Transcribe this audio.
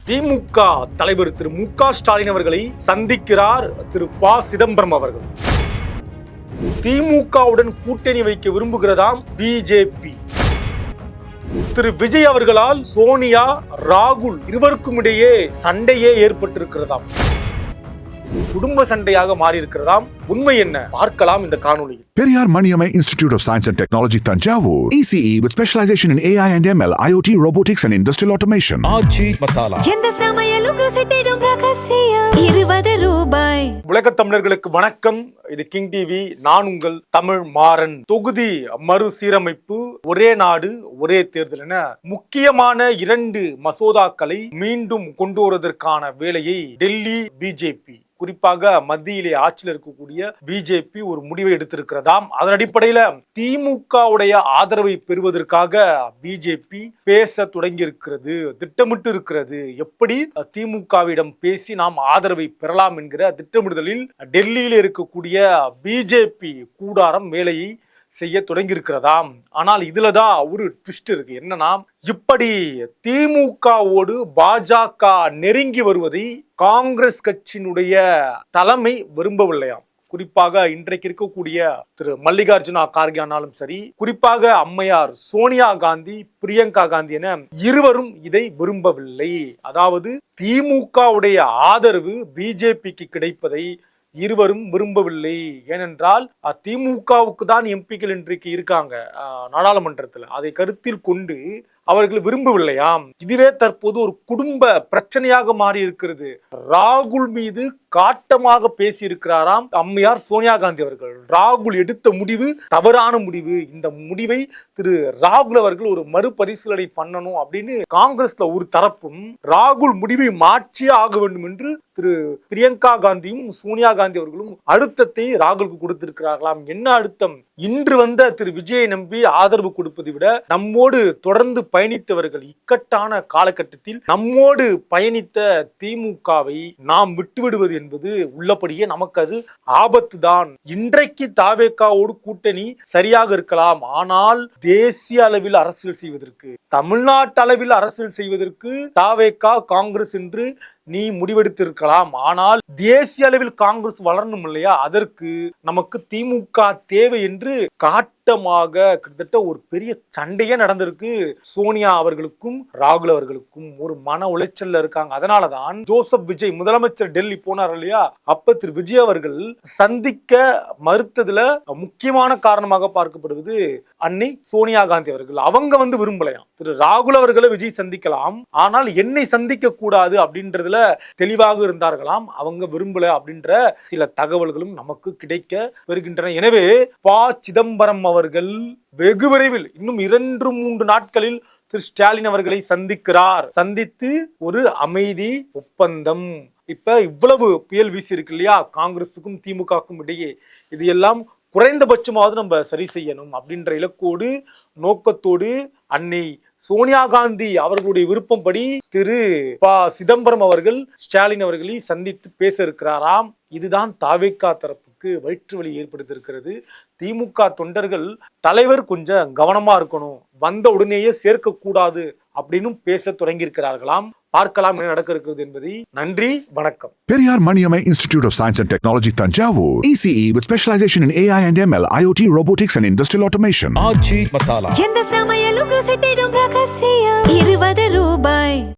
திமுக தலைவர் திரு மு.க. ஸ்டாலின் அவர்களை சந்திக்கிறார் திரு ப. சிதம்பரம் அவர்கள். திமுகவுடன் கூட்டணி வைக்க விரும்புகிறதாம் பிஜேபி. திரு விஜய் அவர்களால் சோனியா, ராகுல் இருவருக்கும் இடையே சண்டையே ஏற்பட்டிருக்கிறதாம். குடும்ப சண்டையாக மாறி இருக்கிறதாம். உண்மை என்ன பார்க்கலாம் இந்த காணொளியில். Periyar Maniamai Institute of Science and Technology, Tanjavur. ECE with specialization in AI and ML, IoT, robotics and industrial automation. ஆச்சி மசாலா. எந்த சமையலும் ருசி தேடும் ரகசியம் ₹20. உலக தமிழர்களுக்கு வணக்கம். இது கிங் டிவி. நான் உங்கள் தமிழ் மாறன். தொகுதி மறுசீரமைப்பு, ஒரே நாடு ஒரே தேர்தல் என முக்கியமான 2 மசோதாக்களை மீண்டும் கொண்டு வருவதற்கான வேலையை டெல்லி பிஜேபி, குறிப்பாக மத்தியிலே ஆட்சியில் இருக்கக்கூடிய பிஜேபி ஒரு முடிவை எடுத்திருக்கிறதாம். அதன் அடிப்படையில திமுகவுடைய ஆதரவை பெறுவதற்காக பிஜேபி பேச தொடங்கி இருக்கிறது, திட்டமிட்டு இருக்கிறது. எப்படி திமுகவிடம் பேசி நாம் ஆதரவை பெறலாம் என்கிற திட்டமிடுதலில் டெல்லியில் இருக்கக்கூடிய பிஜேபி கூடாரம் வேலையை செய்ய தொடங்கி இருக்கிறதாம். ஆனால் இதுலதான் ஒரு ட்விஸ்ட் இருக்கு. என்னன்னா, இப்படி திமுகவோடு பாஜக நெருங்கி வருவதை காங்கிரஸ் கட்சியினுடைய தலைமை விரும்பவில்லையாம். குறிப்பாக இன்றைக்கு இருக்கக்கூடிய திரு மல்லிகார்ஜுனா கார்கே ஆனாலும் சரி, குறிப்பாக அம்மையார் சோனியா காந்தி, பிரியங்கா காந்தி என இருவரும் இதை விரும்பவில்லை. அதாவது திமுகவுடைய ஆதரவு பிஜேபிக்கு கிடைப்பதை இருவரும் விரும்பவில்லை. ஏனென்றால் திமுகவுக்கு தான் எம்பிக்கள் இன்றைக்கு இருக்காங்க நாடாளுமன்றத்தில். அதை கருத்தில் கொண்டு அவர்கள் விரும்பவில்லையாம். இதுவே தற்போது ஒரு குடும்ப பிரச்சனையாக மாறி இருக்கிறது. ராகுல் மீது காட்டமாக பேசி இருக்கிறாராம் அம்மையார் சோனியா காந்தி அவர்கள். ராகுல் எடுத்த முடிவு தவறான முடிவு. இந்த முடிவை திரு ராகுல் அவர்கள் ஒரு மறுபரிசீலனை பண்ணணும் அப்படின்னு காங்கிரஸ்ல ஒரு தரப்பும், ராகுல் முடிவை மாற்றியே ஆக வேண்டும் என்று திரு பிரியங்கா காந்தியும் சோனியா காந்தி அவர்களும் அழுத்தத்தை ராகுலுக்கு கொடுத்திருக்கிறார்களாம். என்ன அழுத்தம்? இன்று வந்த திரு விஜயை நம்பி ஆதரவு கொடுப்பதை விட நம்மோடு தொடர்ந்து பயணித்தவர்கள், இக்கட்டான காலகட்டத்தில் நம்மோடு பயணித்த திமுகவை நாம் விட்டுவிடுவது என்பது உள்ளபடியே நமக்கு அது ஆபத்து தான். இன்றைக்கு தாவேகாவோடு கூட்டணி சரியாக இருக்கலாம். ஆனால் தேசிய அளவில் அரசியல் செய்வதற்கு, தமிழ்நாட்டு அளவில் அரசியல் செய்வதற்கு தாவேகா, காங்கிரஸ் என்று நீ முடிவெடுத்திருக்கலாம். ஆனால் தேசிய அளவில் காங்கிரஸ் வளரணும் இல்லையா? அதற்கு நமக்கு திமுக தேவை என்று காட்டமாக கிட்டத்தட்ட ஒரு பெரிய சண்டையே நடந்திருக்கு. சோனியா அவர்களுக்கும் ராகுல் அவர்களுக்கும் ஒரு மன உளைச்சல்ல இருக்காங்க. அதனாலதான் ஜோசப் விஜய் முதலமைச்சர் டெல்லி போனார் இல்லையா? அப்ப திரு விஜய் அவர்கள் சந்திக்க மறுத்ததுல முக்கியமான காரணமாக பார்க்கப்படுவது அன்னை சோனியா காந்தி அவர்கள். அவங்க விரும்பலையாம். திரு ராகுல் அவர்களை விஜய் சந்திக்கலாம், ஆனால் என்னை சந்திக்க கூடாது அப்படின்றதுல தெளிவாக இருந்தார்களாம். அவங்க விரும்பல அப்படின்ற சில தகவல்களும் நமக்கு கிடைக்க பெறுகின்றன. எனவே ப. சிதம்பரம் அவர்கள் வெகு விரைவில், இன்னும் 2-3 நாட்களில் திரு ஸ்டாலின் அவர்களை சந்திக்கிறார். சந்தித்து ஒரு அமைதி ஒப்பந்தம், இப்ப இவ்வளவு புயல் வீசி இருக்கு இல்லையா காங்கிரசுக்கும் திமுகவுக்கும் இடையே, இது எல்லாம் குறைந்தபட்சமாவது நம்ம சரி செய்யணும் அப்படின்ற இலக்கோடு, நோக்கத்தோடு அன்னை சோனியா காந்தி அவர்களுடைய விருப்பப்படி திரு ப. சிதம்பரம் அவர்கள் ஸ்டாலின் அவர்களை சந்தித்து பேச இருக்கிறாராம். இதுதான் தாவேகா தரப்புக்கு வயிற்று வலி ஏற்படுத்தியிருக்கிறது. திமுக தொண்டர்கள் தலைவர் கொஞ்சம் கவனமா இருக்கணும், வந்த உடனேயே சேர்க்க கூடாது அப்படின்னு பேச தொடங்கி இருக்கிறார்களாம். பார்க்கலாம் என்ன நடக்க இருக்கிறது என்பதை. நன்றி, வணக்கம். Periyar Maniamai Institute of Science and Technology, Tanjavur. ECE with specialization in AI and ML, IoT, robotics and industrial automation. ஆச்சி மசாலா. எந்த சமையலும் ருசி தேடும் ரகசியம் ₹20.